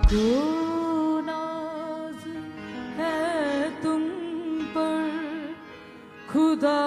को नाज है तुम पर, खुदा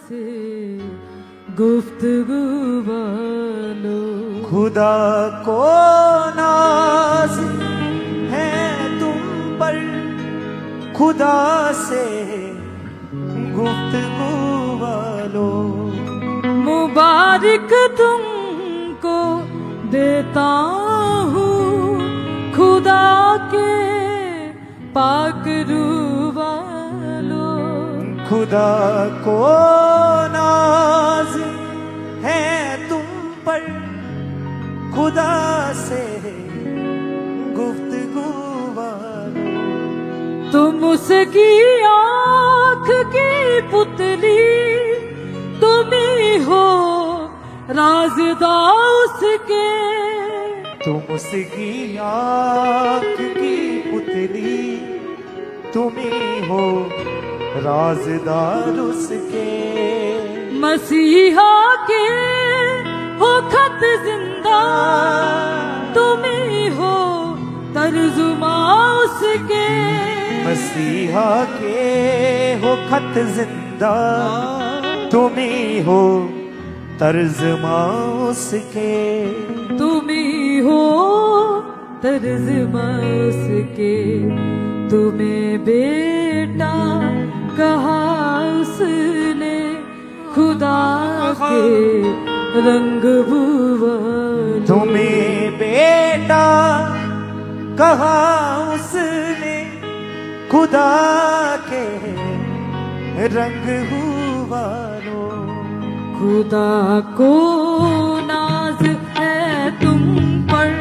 से गुफ्तगू वालो। खुदा को नाज है तुम पर, खुदा से गुफ्तगू वालो। मुबारक तुमको देता हूँ खुदा के पाक रूह वालो। खुदा को नाज है तुम पर, खुदा से गुफ्तगू वालो। तुम उसकी आँख की पुतली, तुम ही हो राज़दार उसके। तुम उसकी आँख की पुतली, तुम ही हो राज़दार उसके। मसीहा के हो खत जिंदा, तुम ही हो तर्जुमा उसके। मसीहा के हो खत जिंदा, तुम ही हो तर्जुमा उसके। तुम ही हो तर्जुमा उसके। तुम्हें बेटा कहा उसने, खुदा के रंग वालो। तुम्हें बेटा कहा उसने, खुदा के रंग वालो। खुदा को नाज है तुम पर,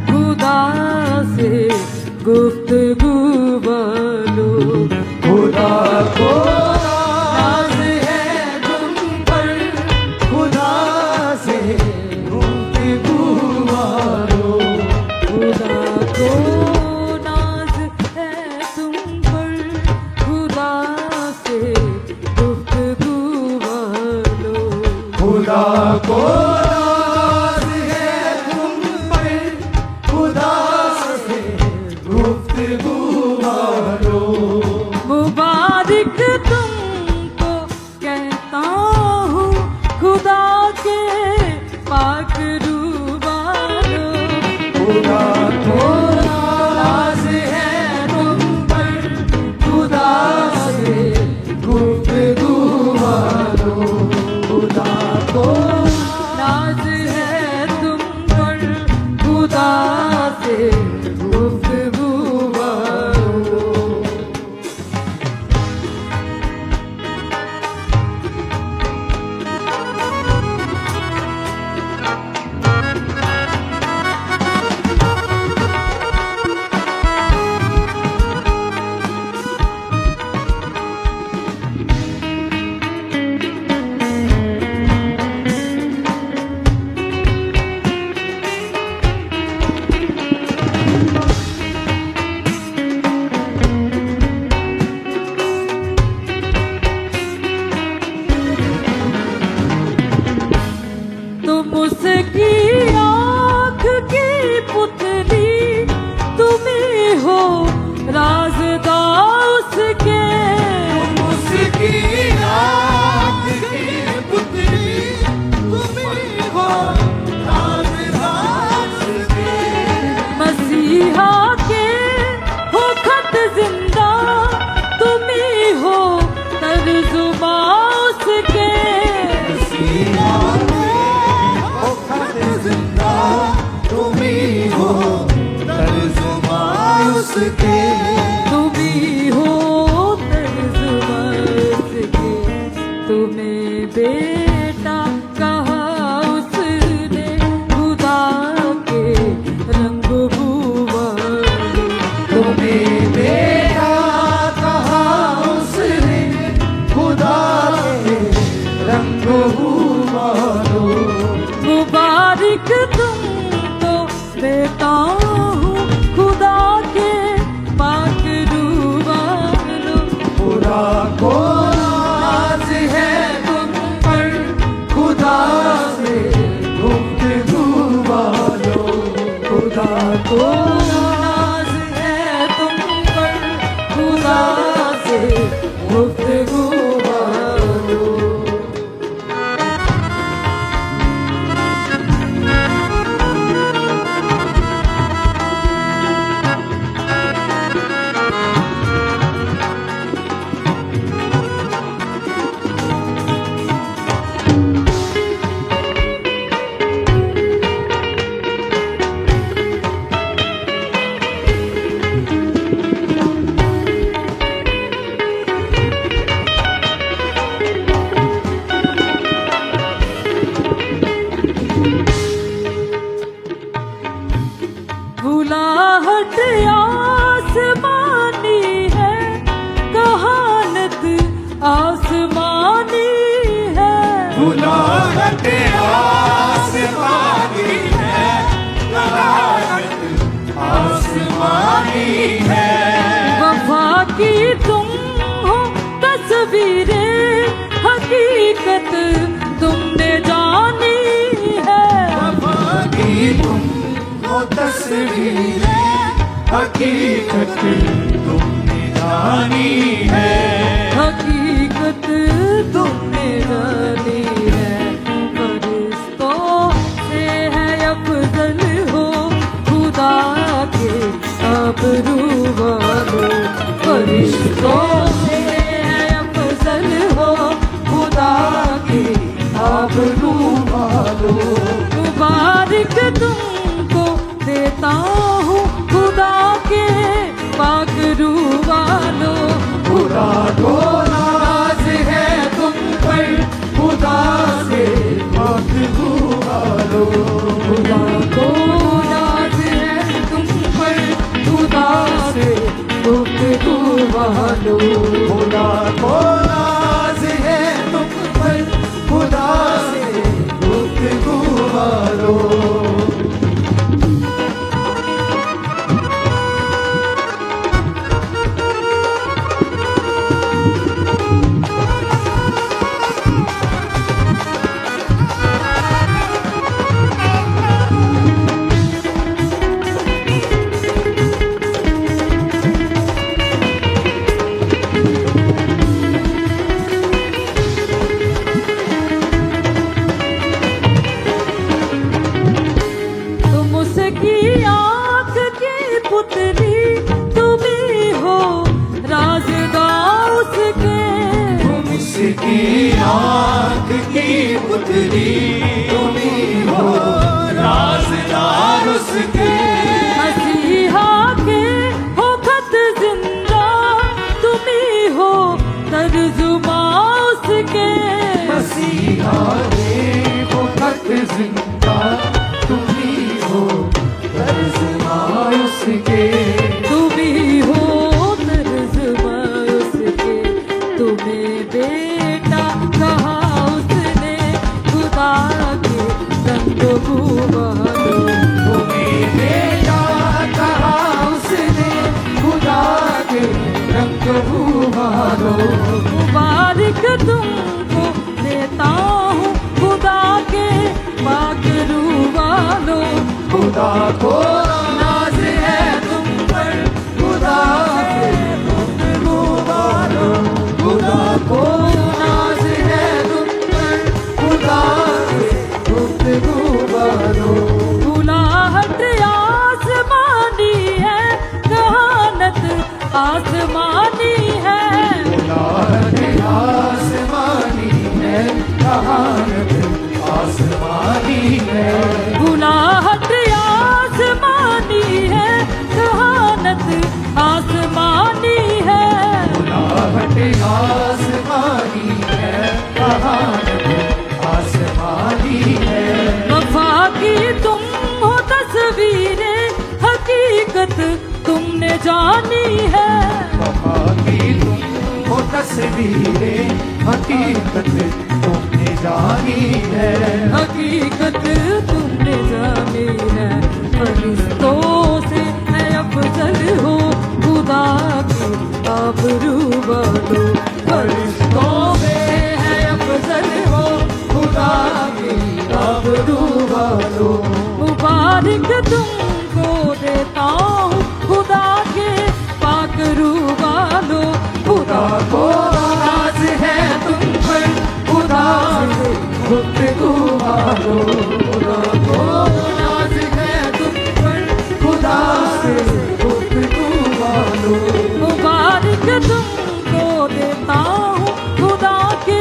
खुदा से गुफ्तगू वालो। खुदा को नाज है तुम पर, खुदा से गुफ्तगू वालो। खुदा को नाज है तुम पर, खुदा से गुफ्तगू वालो। खुदा को नाज है तुम पर, खुदा से गुफ्तगू वालो। मुबारक तुमको कहता हूँ खुदा के पाक रूह वालो। खुदा को नाज है तुम पर, खुदा से गुफ्तगू वालो। खुदा को नाज है तुम पर, खुदा से गुफ्तगू वालो। तुम उसकी आँख की पुतली, तुम ही हो राज़दार उसके। उसकी आँख की पुतली, तुम ही हो राज़दार उसके। मसीहा के हो खत जिंदा, तुम ही हो तर्जुमा उसके। मसीहा ओ खत जिंदा, तुम ही हो तर्जुमा उसके। तुम ही हो तर्जुमा उसके। तुम्हें बेटा कहा उसने, खुदा के रंग वालो। तुम्हें बेटा कहा उसने, खुदा के रंग वालो। मुबारक तुमको देता हूँ खुदा के पाक रूह वालो। खुदा को नाज है तुम पर, खुदा से गुफ्तगू वालो। खुदा को बुलाहट आसमानी है, कहानत आसमानी है। बुलाहट आसमानी है, कहानत आसमानी है। वफा की तुम हो तस्वीरें, हकीकत तुमने जानी है। वफा की तुम हो तस्वीरें, हकीकत तुमने जानी है। हकीकत तुमने जानी है। फरिश्तों से है अफजल हो, खुदा के आबरू वालो। फरिश्तों से है अफजल हो, खुदा के आबरू वालो। मुबारक तुमको देता हूँ, खुदा के पाकरू वालो। खुदा को नाज है तुम पर, खुदा से बात हुआ लो। खुदा को नाज है तुम पर, खुदा से गुफ्तगू वालो। खुदा को नाज है तुम पर, खुदा से गुफ्तगू वालो। तुम उसकी आँख की पुतली, तुम ही हो राज़दार उसके। तुम उसकी आँख की पुतली, तुम ही हो राज़दार उसके। मसीहा के हो खत जिंदा, तुम ही हो तर्जुमा उसके। मसीहा के वो खत जिंदा, तुम ही हो तर्जुमा उसके। तुम ही हो तर्जुमा उसके। तुम्हें बेटा कहा उसने, खुदा के रंग वालो। तुम्हें बेटा कहा उसने, खुदा के रंग वालो। मुबारक तुमको देता हूँ, खुदा के पाकरू वालो। खुदा को नाज है तुम पर, खुदा से गुफ्तगू वालो। खुदा को नाज है तुम पर, खुदा से गुफ्तगू वालो। बुलाहट आसमानी है, कहानत आसमानी है। बुलाहट आसमानी है, कहानत आसमानी है। बुलाहट आसमानी है, कहानत आसमानी है। बुलाहट आसमानी है, कहानत आसमानी है। वफा की तुम हो तस्वीरें, हकीकत तुमने जानी है। वफा की तुम हो तस्वीरें, हकीकत तुमने जानी है। हकीकत तुमने जानी है। फरिश्तों से है अफजल हो, खुदा के आबरू वालो। फरिश्तों से है अफजल हो, खुदा के आबरू वालो। मुबारक तुमको देता हूँ, खुदा के पाकरू वालो। खुदा को नाज है तुम पर, खुदा से गुफ्तगू वालो। खुदा को नाज है तुम पर, खुदा से गुफ्तगू वालो। मुबारक तुमको देता हूँ, खुदा के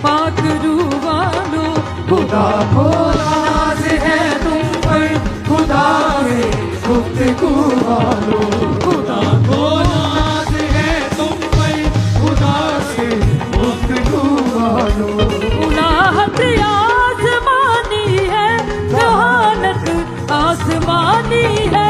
पाकरू वालो। खुदा को नाज है तुम पर, खुदा से गुफ्तगू वालो। खुदा को नाज है तुम पर, खुदा से गुफ्तगू वालो। बुलाहट आसमानी है, कहानत आसमानी है।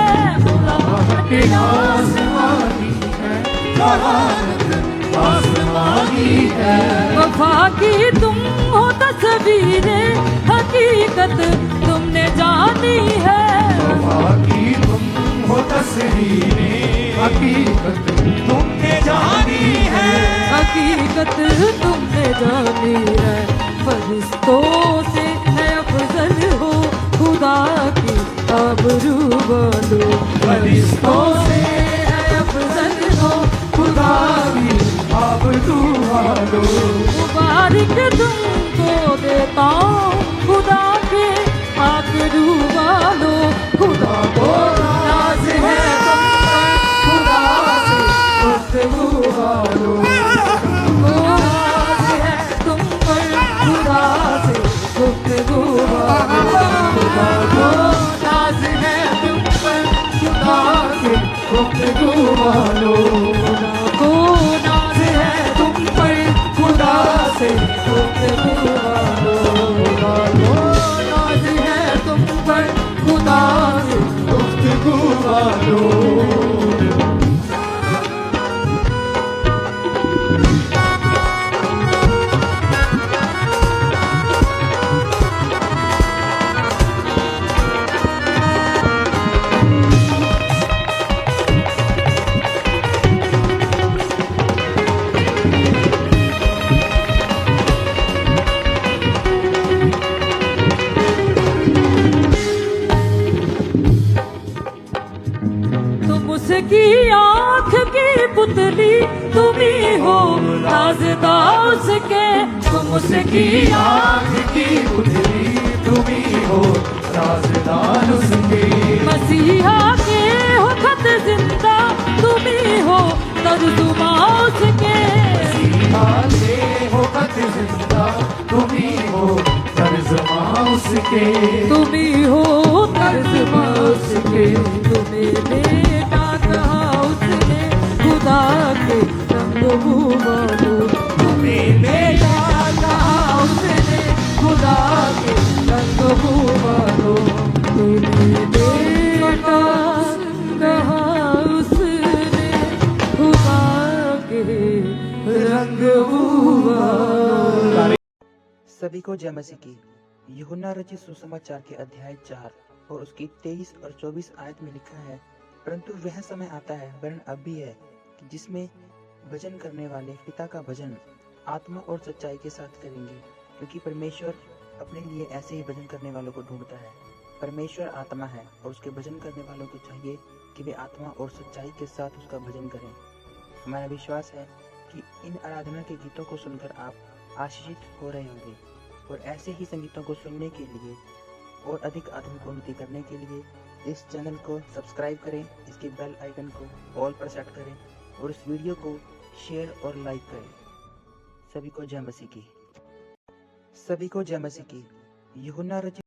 आसमानी है, महारत आसमानी है। वफा की तुम हो तस्वीरें, हकीकत तुमने जानी है। वफा की तुम हो तस्वीरें, हकीकत तुमने जानी है। हकीकत तुमने जानी है। फरिश्तों से है अफजल हो, खुदा की आबरू वालो। फरिश्तों से है अफजल हो, खुदा की आबरू वालो। मुबारक तुमको देता हूँ, खुदा के आबरू वालो। खुदा को नाज है तुम पर, खुदा से गुफ्तगू वालो। नाज है तुम पर, खुदा से गुफ्तगू वालो। खुदा को नाज है तुम पर, खुदा के गुफ्तगू वालो। को नाज है तुम पर खुदा से गुफ्तगू वालो। खुदा को नाज है तुम पर, खुदा से गुफ्तगू वालो। तुम उसकी आँख की पुतली, तुम ही हो राज़दा उसके। तुम उसकी आँख की पुतली तुम्ही हो, राज़दार उसके। मसीहा के हो खत जिंदा, तुम ही हो तर्जुमा उसके। आले हो खत जिंदा तुम्ही हो, तर्जुमा उसके। तुम ही हो तर्जुमा उसके। तुम्हें बेटा कहा उसने, खुदा के रंग वालो। तुम्हें बेटा कहा उसने, खुदा के रंग वालो। तुम्हें बेटा कहा उसने, खुदा के रंग वालो। सभी को जय मसीह की। यूहन्ना रचित सुसमाचार के अध्याय 4 और उसकी 23 और 24 आयत में लिखा है, परंतु वह समय आता है, वरन अब भी है, कि जिसमें भजन करने वाले पिता का भजन आत्मा और सच्चाई के साथ करेंगे, क्योंकि परमेश्वर अपने लिए ऐसे ही भजन करने वालों को ढूंढता है। परमेश्वर आत्मा है और उसके भजन करने वालों को चाहिए कि वे आत्मा और सच्चाई के साथ उसका भजन करें। हमारा विश्वास है कि इन आराधना के गीतों को सुनकर आप आशीषित हो रहे होंगे, और ऐसे ही संगीतों को सुनने के लिए और अधिक आत्मिक उन्नति करने के लिए इस चैनल को सब्सक्राइब करें, इसके बेल आइकन को ऑल पर सेट करें और इस वीडियो को शेयर और लाइक करें। सभी को जय मसीह की। सभी को जय मसीह की। यूहन्ना रचित